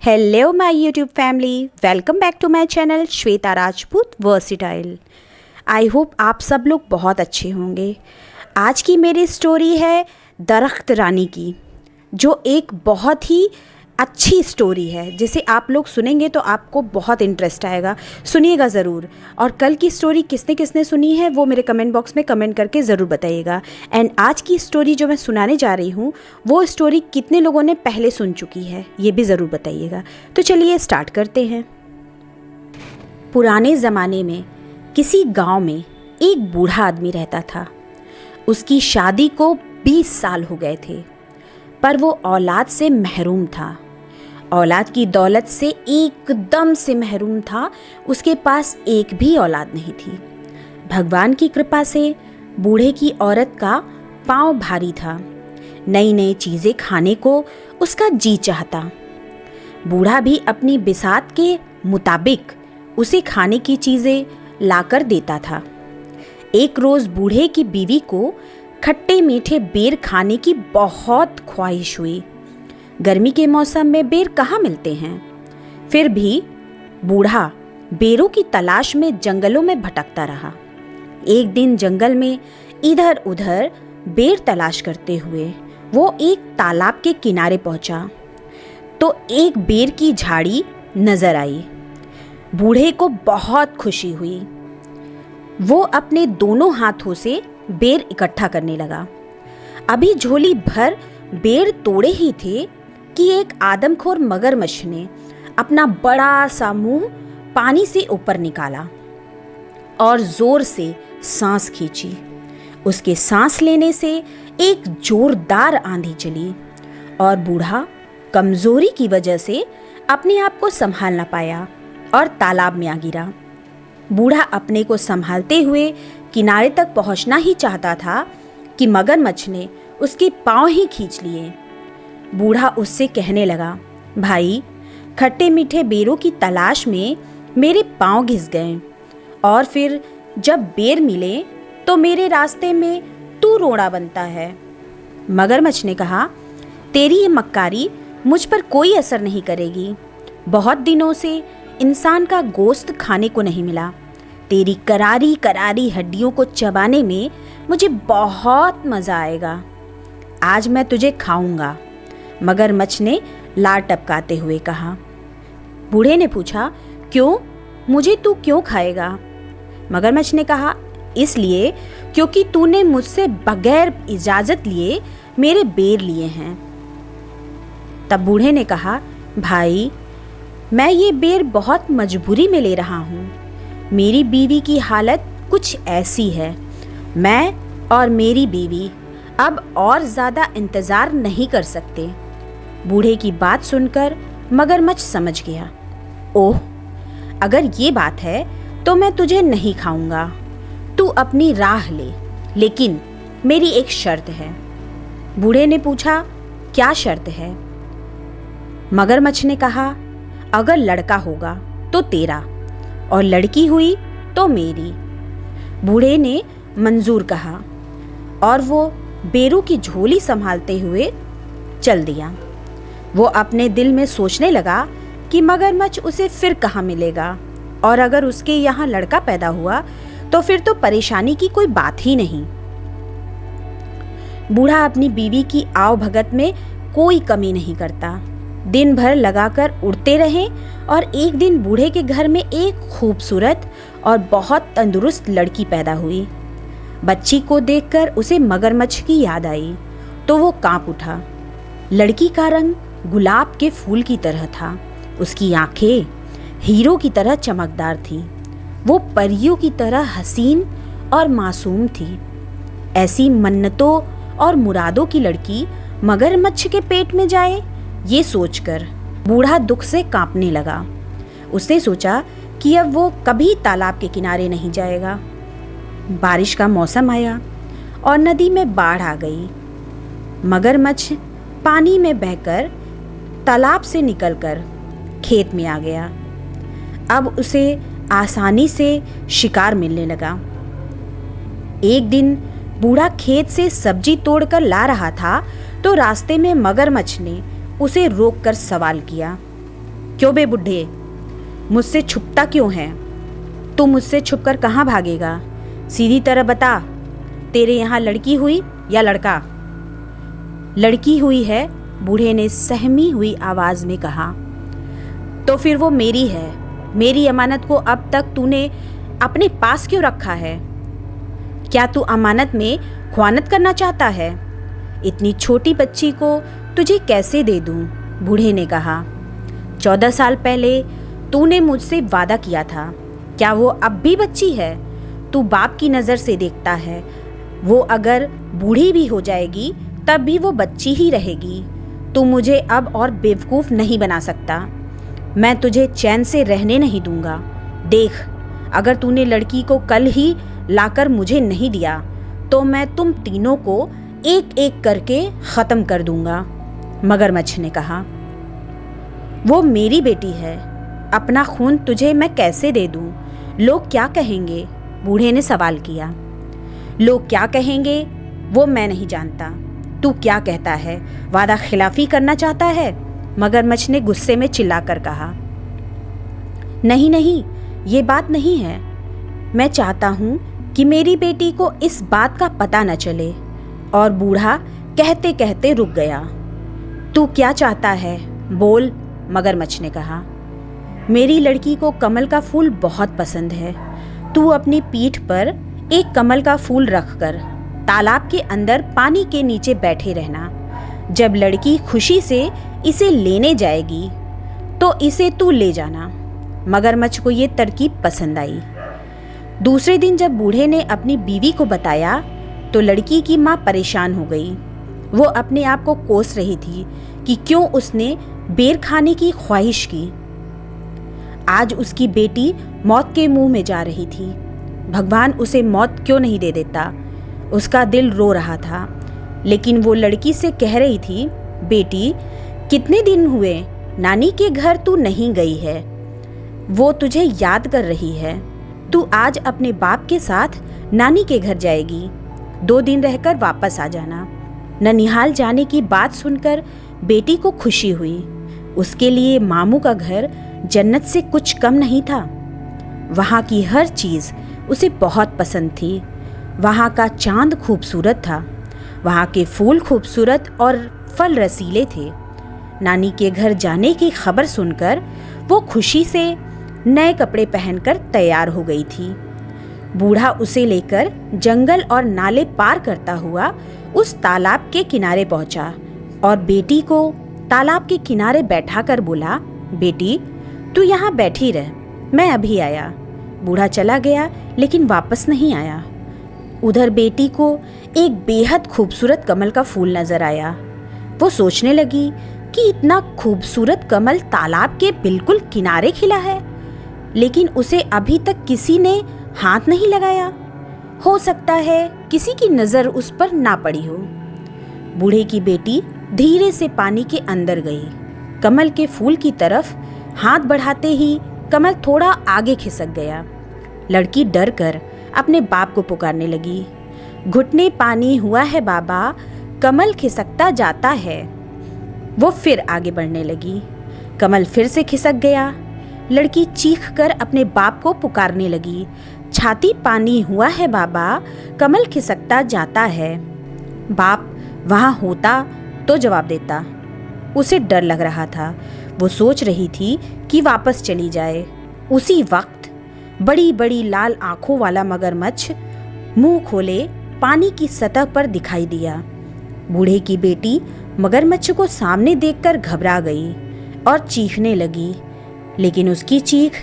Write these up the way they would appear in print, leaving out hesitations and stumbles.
Hello my YouTube family, welcome back to my channel Shweta Rajput versatile. I hope आप सब लोग बहुत अच्छे होंगे। आज की मेरी स्टोरी है दरख्त रानी की, जो एक बहुत ही अच्छी स्टोरी है जिसे आप लोग सुनेंगे तो आपको बहुत इंटरेस्ट आएगा। सुनिएगा ज़रूर। और कल की स्टोरी किसने किसने सुनी है वो मेरे कमेंट बॉक्स में कमेंट करके ज़रूर बताइएगा। एंड आज की स्टोरी जो मैं सुनाने जा रही हूँ वो स्टोरी कितने लोगों ने पहले सुन चुकी है ये भी ज़रूर बताइएगा। तो चलिए स्टार्ट करते हैं। पुराने ज़माने में किसी गाँव में एक बूढ़ा आदमी रहता था। उसकी शादी को 20 साल हो गए थे, पर वो औलाद से महरूम था। औलाद की दौलत से एकदम से महरूम था। उसके पास एक भी औलाद नहीं थी। भगवान की कृपा से बूढ़े की औरत का पाँव भारी था। नई नई चीज़ें खाने को उसका जी चाहता। बूढ़ा भी अपनी बिसात के मुताबिक उसे खाने की चीज़ें लाकर देता था। एक रोज़ बूढ़े की बीवी को खट्टे मीठे बेर खाने की बहुत ख्वाहिश हुई। गर्मी के मौसम में बेर कहाँ मिलते हैं। फिर भी बूढ़ा बेरों की तलाश में जंगलों में भटकता रहा। एक दिन जंगल में इधर उधर बेर तलाश करते हुए वो एक तालाब के किनारे पहुंचा तो एक बेर की झाड़ी नजर आई। बूढ़े को बहुत खुशी हुई। वो अपने दोनों हाथों से बेर इकट्ठा करने लगा। अभी झोली भर बेर तोड़े ही थे कि एक आदमखोर मगरमच्छ ने अपना बड़ा सा मुंह पानी से ऊपर निकाला और जोर से सांस खींची। उसके सांस लेने से एक जोरदार आंधी चली और बूढ़ा कमजोरी की वजह से अपने आप को संभाल ना पाया और तालाब में आ गिरा। बूढ़ा अपने को संभालते हुए किनारे तक पहुंचना ही चाहता था कि मगरमच्छ ने उसके पांव ही खींच लिए। बूढ़ा उससे कहने लगा, भाई, खट्टे मीठे बेरों की तलाश में मेरे पांव घिस गए और फिर जब बेर मिले तो मेरे रास्ते में तू रोड़ा बनता है। मगरमच्छ ने कहा, तेरी ये मक्कारी मुझ पर कोई असर नहीं करेगी। बहुत दिनों से इंसान का गोश्त खाने को नहीं मिला। तेरी करारी करारी हड्डियों को चबाने में मुझे बहुत मज़ा आएगा। आज मैं तुझे खाऊंगा। मगरमच्छ ने लार टपकाते हुए कहा। बूढ़े ने पूछा, क्यों? मुझे तू क्यों खाएगा? मगरमच्छ ने कहा, इसलिए क्योंकि तूने मुझसे बगैर इजाज़त लिए मेरे बेर लिए हैं। तब बूढ़े ने कहा, भाई, मैं ये बेर बहुत मजबूरी में ले रहा हूँ। मेरी बीवी की हालत कुछ ऐसी है। मैं और मेरी बीवी अब और ज़्यादा इंतज़ार नहीं कर सकते। बूढ़े की बात सुनकर मगरमच्छ समझ गया। ओह, अगर ये बात है तो मैं तुझे नहीं खाऊंगा। तू अपनी राह ले, लेकिन मेरी एक शर्त है। बूढ़े ने पूछा, क्या शर्त है? मगरमच्छ ने कहा, अगर लड़का होगा तो तेरा और लड़की हुई तो मेरी। बूढ़े ने मंजूर कहा और वो बेरों की झोली संभालते हुए चल दिया। वो अपने दिल में सोचने लगा कि मगरमच्छ उसे फिर कहाँ मिलेगा और अगर उसके यहाँ लड़का पैदा हुआ तो फिर तो परेशानी की कोई बात ही नहीं। बूढ़ा अपनी बीवी की आव भगत में कोई कमी नहीं करता। दिन भर लगाकर उड़ते रहे और एक दिन बूढ़े के घर में एक खूबसूरत और बहुत तंदुरुस्त लड़की पैदा हुई। बच्ची को देखकर उसे मगरमच्छ की याद आई तो वो कांप उठा। लड़की का रंग गुलाब के फूल की तरह था। उसकी आंखें हीरो की तरह चमकदार थी। वो परियों की तरह हसीन और मासूम थी। ऐसी मन्नतों और मुरादों की लड़की मगरमच्छ के पेट में जाए, ये सोचकर बूढ़ा दुख से कांपने लगा। उसने सोचा कि अब वो कभी तालाब के किनारे नहीं जाएगा। बारिश का मौसम आया और नदी में बाढ़ आ गई। मगरमच्छ पानी में बहकर तालाब से निकलकर खेत में आ गया। अब उसे आसानी से शिकार मिलने लगा। एक दिन बूढ़ा खेत से सब्जी तोड़कर ला रहा था तो रास्ते में मगरमच्छ ने उसे रोककर सवाल किया, क्यों बे बुढ़े, मुझसे छुपता क्यों है? तू मुझसे छुपकर कहाँ भागेगा? सीधी तरह बता, तेरे यहाँ लड़की हुई या लड़का? लड़की हुई है, बूढ़े ने सहमी हुई आवाज में कहा। तो फिर वो मेरी है। मेरी अमानत को अब तक तूने अपने पास क्यों रखा है? क्या तू अमानत में ख्यानत करना चाहता है? इतनी छोटी बच्ची को तुझे कैसे दे दूं? बूढ़े ने कहा। 14 साल पहले तूने मुझसे वादा किया था। क्या वो अब भी बच्ची है? तू बाप की नज़र से देखता है। वो अगर बूढ़ी भी हो जाएगी तब भी वो बच्ची ही रहेगी। तू मुझे अब और बेवकूफ़ नहीं बना सकता। मैं तुझे चैन से रहने नहीं दूंगा। देख, अगर तूने लड़की को कल ही लाकर मुझे नहीं दिया तो मैं तुम तीनों को एक एक करके ख़त्म कर दूंगा, मगरमच्छ ने कहा। वो मेरी बेटी है। अपना खून तुझे मैं कैसे दे दूं? लोग क्या कहेंगे? बूढ़े ने सवाल किया। लोग क्या कहेंगे वो मैं नहीं जानता। तू क्या कहता है? वादा खिलाफी करना चाहता है? मगरमच्छ ने गुस्से में चिल्लाकर कहा। नहीं नहीं, ये बात नहीं है। मैं चाहता हूँ कि मेरी बेटी को इस बात का पता न चले। और बूढ़ा कहते कहते रुक गया। तू क्या चाहता है? बोल, मगरमच्छ ने कहा। मेरी लड़की को कमल का फूल बहुत पसंद है। तू अपनी पीठ पर एक कमल का फूल रखकर तालाब के अंदर पानी के नीचे बैठे रहना। जब लड़की खुशी से इसे लेने जाएगी तो इसे तू ले जाना। मगरमच्छ को ये तरकीब पसंद आई। दूसरे दिन जब बूढ़े ने अपनी बीवी को बताया तो लड़की की माँ परेशान हो गई। वो अपने आप को कोस रही थी कि क्यों उसने बेर खाने की ख्वाहिश की। आज उसकी बेटी मौत के मुंह में जा रही थी। भगवान उसे मौत क्यों नहीं दे देता? उसका दिल रो रहा था। लेकिन वो लड़की से कह रही थी, बेटी, कितने दिन हुए नानी के घर तू नहीं गई है। वो तुझे याद कर रही है। तू आज अपने बाप के साथ नानी के घर जाएगी। 2 दिन रहकर वापस आ जाना। ननिहाल जाने की बात सुनकर बेटी को खुशी हुई। उसके लिए मामू का घर जन्नत से कुछ कम नहीं था। वहाँ की हर चीज़ उसे बहुत पसंद थी। वहाँ का चांद खूबसूरत था। वहाँ के फूल खूबसूरत और फल रसीले थे। नानी के घर जाने की खबर सुनकर वो खुशी से नए कपड़े पहनकर तैयार हो गई थी। बूढ़ा उसे लेकर जंगल और नाले पार करता हुआ उस तालाब के किनारे पहुंचा और बेटी को तालाब के किनारे बैठाकर बोला, बेटी, तू यहाँ बैठी रह, मैं अभी आया। बूढ़ा चला गया लेकिन वापस नहीं आया। उधर बेटी को एक बेहद खूबसूरत कमल का फूल नजर आया। वो सोचने लगी कि इतना खूबसूरत कमल तालाब के बिल्कुल किनारे खिला है, लेकिन उसे अभी तक किसी ने हाथ नहीं लगाया। हो सकता है किसी की नज़र उस पर ना पड़ी हो। बूढ़े की बेटी धीरे से पानी के अंदर गई। कमल के फूल की तरफ हाथ बढ़ाते ही कमल थोड़ा आगे खिसक गया। लड़की डर कर अपने बाप को पुकारने लगी, घुटने पानी हुआ है बाबा, कमल खिसकता जाता है। वो फिर आगे बढ़ने लगी। कमल फिर से खिसक गया। लड़की चीख कर अपने बाप को पुकारने लगी, छाती पानी हुआ है बाबा, कमल खिसकता जाता है। बाप वहाँ होता तो जवाब देता। उसे डर लग रहा था। वो सोच रही थी कि वापस चली जाए। उसी वक्त बड़ी बड़ी लाल आंखों वाला मगरमच्छ मुंह खोले पानी की सतह पर दिखाई दिया। बूढ़े की बेटी मगरमच्छ को सामने देखकर घबरा गई और चीखने लगी, लेकिन उसकी चीख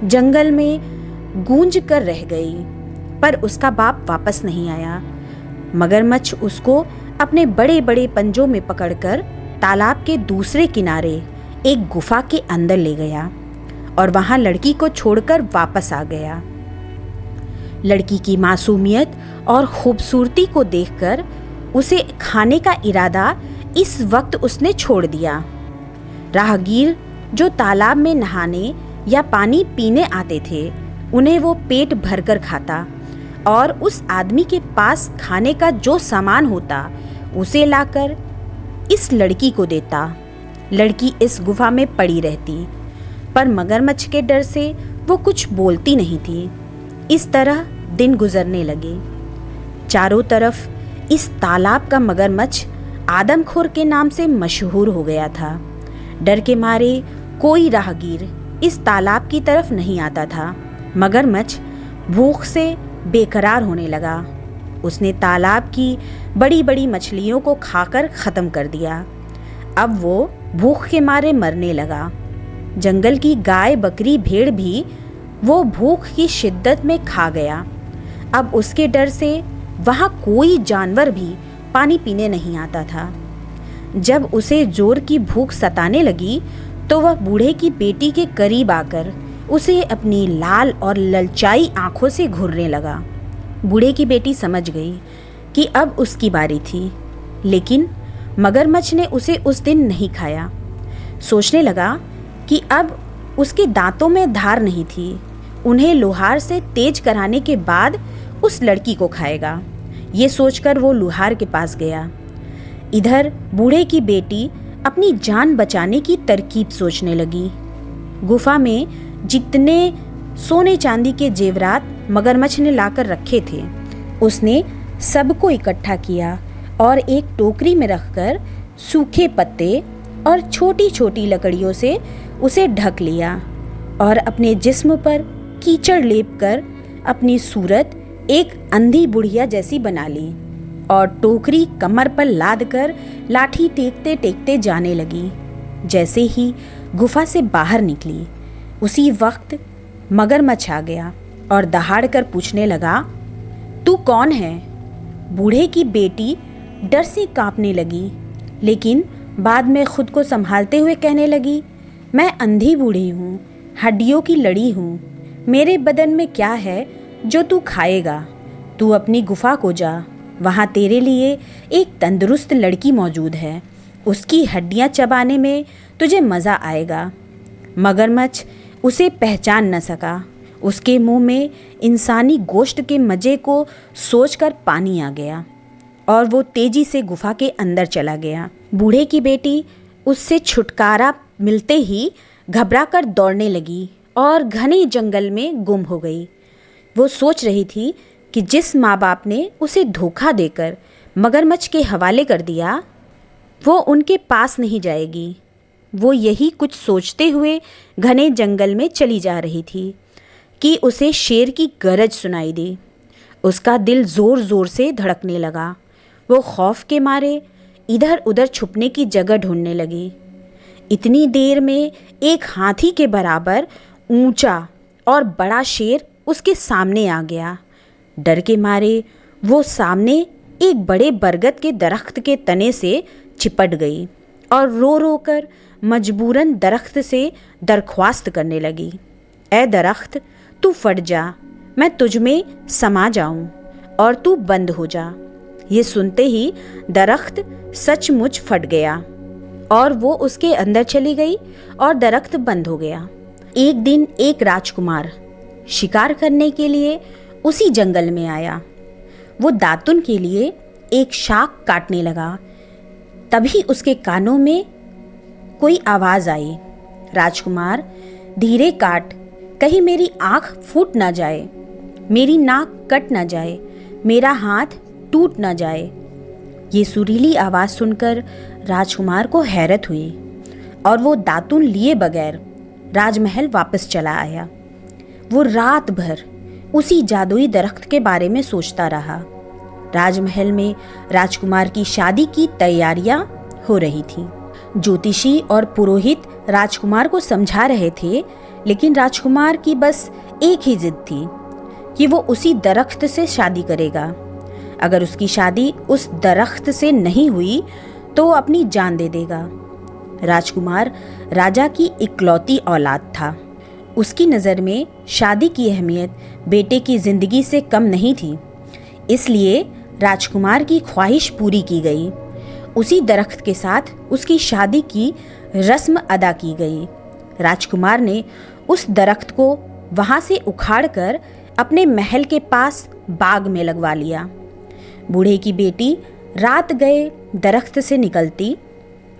जंगल में गूंज कर रह गई। पर उसका बाप वापस नहीं आया। मगरमच्छ उसको अपने बड़े बड़े पंजों में पकड़कर तालाब के दूसरे किनारे एक गुफा के अंदर ले गया और वहां लड़की को छोड़कर वापस आ गया। लड़की की मासूमियत और खूबसूरती को देखकर उसे खाने का इरादा इस वक्त उसने छोड़ दिया। राहगीर जो तालाब में नहाने या पानी पीने आते थे, उन्हें वो पेट भरकर खाता और उस आदमी के पास खाने का जो सामान होता उसे लाकर इस लड़की को देता। लड़की इस गुफा में पड़ी रहती। पर मगरमच्छ के डर से वो कुछ बोलती नहीं थी। इस तरह दिन गुजरने लगे। चारों तरफ इस तालाब का मगरमच्छ आदमखोर के नाम से मशहूर हो गया था। डर के मारे कोई राहगीर इस तालाब की तरफ नहीं आता था। मगरमच्छ भूख से बेकरार होने लगा। उसने तालाब की बड़ी बड़ी मछलियों को खाकर ख़त्म कर दिया। अब वो भूख के मारे मरने लगा। जंगल की गाय, बकरी, भेड़ भी वो भूख की शिद्दत में खा गया। अब उसके डर से वहाँ कोई जानवर भी पानी पीने नहीं आता था। जब उसे जोर की भूख सताने लगी तो वह बूढ़े की बेटी के करीब आकर उसे अपनी लाल और ललचाई आंखों से घूरने लगा। बूढ़े की बेटी समझ गई कि अब उसकी बारी थी, लेकिन मगरमच्छ ने उसे उस दिन नहीं खाया। सोचने लगा कि अब उसके दांतों में धार नहीं थी, उन्हें लोहार से तेज कराने के बाद उस लड़की को खाएगा। ये सोचकर वो लोहार के पास गया। इधर बूढ़े की बेटी अपनी जान बचाने की तरकीब सोचने लगी। गुफा में जितने सोने चांदी के जेवरात मगरमच्छ ने लाकर रखे थे, उसने सबको इकट्ठा किया और एक टोकरी में रखकर सूखे पत्ते और छोटी छोटी लकड़ियों से उसे ढक लिया और अपने जिस्म पर कीचड़ लेप कर अपनी सूरत एक अंधी बुढ़िया जैसी बना ली और टोकरी कमर पर लाद कर लाठी टेकते टेकते जाने लगी। जैसे ही गुफा से बाहर निकली, उसी वक्त मगरमच्छ आ गया और दहाड़ कर पूछने लगा, तू कौन है? बूढ़े की बेटी डर से कांपने लगी, लेकिन बाद में खुद को संभालते हुए कहने लगी, मैं अंधी बूढ़ी हूँ, हड्डियों की लड़ी हूँ। मेरे बदन में क्या है जो तू खाएगा? तू अपनी गुफा को जा, वहाँ तेरे लिए एक तंदुरुस्त लड़की मौजूद है, उसकी हड्डियाँ चबाने में तुझे मज़ा आएगा। मगरमच्छ उसे पहचान न सका। उसके मुंह में इंसानी गोश्त के मज़े को सोचकर पानी आ गया और वो तेजी से गुफा के अंदर चला गया। बूढ़े की बेटी उससे छुटकारा मिलते ही घबराकर दौड़ने लगी और घने जंगल में गुम हो गई। वो सोच रही थी कि जिस माँ बाप ने उसे धोखा देकर मगरमच्छ के हवाले कर दिया, वो उनके पास नहीं जाएगी। वो यही कुछ सोचते हुए घने जंगल में चली जा रही थी कि उसे शेर की गरज सुनाई दी। उसका दिल ज़ोर ज़ोर से धड़कने लगा। वो खौफ के मारे इधर उधर छुपने की जगह ढूंढने लगी। इतनी देर में एक हाथी के बराबर ऊंचा और बड़ा शेर उसके सामने आ गया। डर के मारे वो सामने एक बड़े बरगद के दरख्त के तने से चिपट गई और रो रो कर मजबूरन दरख्त से दरख्वास्त करने लगी, ऐ दरख्त, तू फट जा, मैं तुझ में समा जाऊं और तू बंद हो जा। ये सुनते ही दरख्त सचमुच फट गया और वो उसके अंदर चली गई और दरख्त बंद हो गया। एक दिन एक राजकुमार शिकार करने के लिए उसी जंगल में आया। वो दातुन के लिए एक शाख काटने लगा। तभी उसके कानों में कोई आवाज़ आई, राजकुमार, धीरे काट, कहीं मेरी आँख फूट ना जाए, मेरी नाक कट ना जाए, मेरा हाथ टूट ना जाए। ये सुरीली आवाज़ सुनकर राजकुमार को हैरत हुई और वो दातुन लिए बगैर राजमहल वापस चला आया। वो रात भर उसी जादुई दरख्त के बारे में सोचता रहा। राजमहल में राजकुमार की शादी की तैयारियां हो रही थीं। ज्योतिषी और पुरोहित राजकुमार को समझा रहे थे, लेकिन राजकुमार की बस एक ही जिद थी कि वो उसी दरख्त से शादी करेगा। अगर उसकी शादी उस दरख्त से नहीं हुई तो वो अपनी जान दे देगा। राजकुमार राजा की इकलौती औलाद था। उसकी नज़र में शादी की अहमियत बेटे की ज़िंदगी से कम नहीं थी, इसलिए राजकुमार की ख्वाहिश पूरी की गई। उसी दरख्त के साथ उसकी शादी की रस्म अदा की गई। राजकुमार ने उस दरख्त को वहाँ से उखाड़कर अपने महल के पास बाग में लगवा लिया। बूढ़े की बेटी रात गए दरख्त से निकलती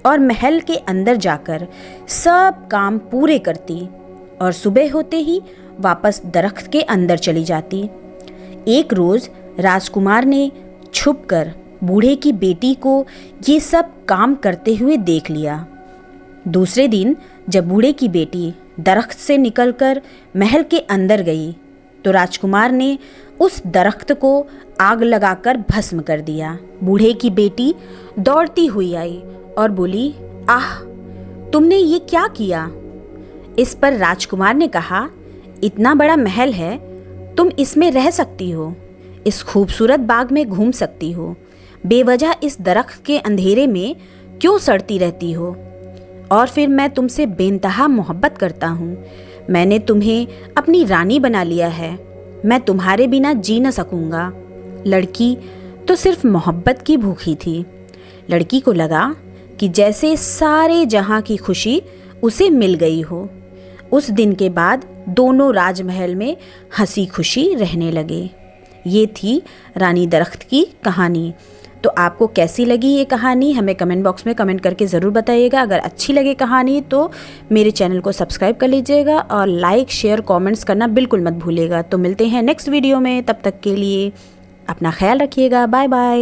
और महल के अंदर जाकर सब काम पूरे करती और सुबह होते ही वापस दरख्त के अंदर चली जाती। एक रोज़ राजकुमार ने छुपकर बूढ़े की बेटी को ये सब काम करते हुए देख लिया। दूसरे दिन जब बूढ़े की बेटी दरख्त से निकलकर महल के अंदर गई तो राजकुमार ने उस दरख्त को आग लगाकर भस्म कर दिया। बूढ़े की बेटी दौड़ती हुई आई और बोली, आह, तुमने ये क्या किया? इस पर राजकुमार ने कहा, इतना बड़ा महल है, तुम इसमें रह सकती हो, इस खूबसूरत बाग में घूम सकती हो, बेवजह इस दरख्त के अंधेरे में क्यों सड़ती रहती हो? और फिर मैं तुमसे बेइंतहा मोहब्बत करता हूँ, मैंने तुम्हें अपनी रानी बना लिया है, मैं तुम्हारे बिना जी न सकूँगा। लड़की तो सिर्फ मोहब्बत की भूखी थी। लड़की को लगा कि जैसे सारे जहां की खुशी उसे मिल गई हो। उस दिन के बाद दोनों राजमहल में हंसी खुशी रहने लगे। ये थी रानी दरख्त की कहानी। तो आपको कैसी लगी ये कहानी हमें कमेंट बॉक्स में कमेंट करके ज़रूर बताइएगा। अगर अच्छी लगे कहानी तो मेरे चैनल को सब्सक्राइब कर लीजिएगा और लाइक शेयर कमेंट्स करना बिल्कुल मत भूलिएगा। तो मिलते हैं नेक्स्ट वीडियो में, तब तक के लिए अपना ख्याल रखिएगा। Bye bye.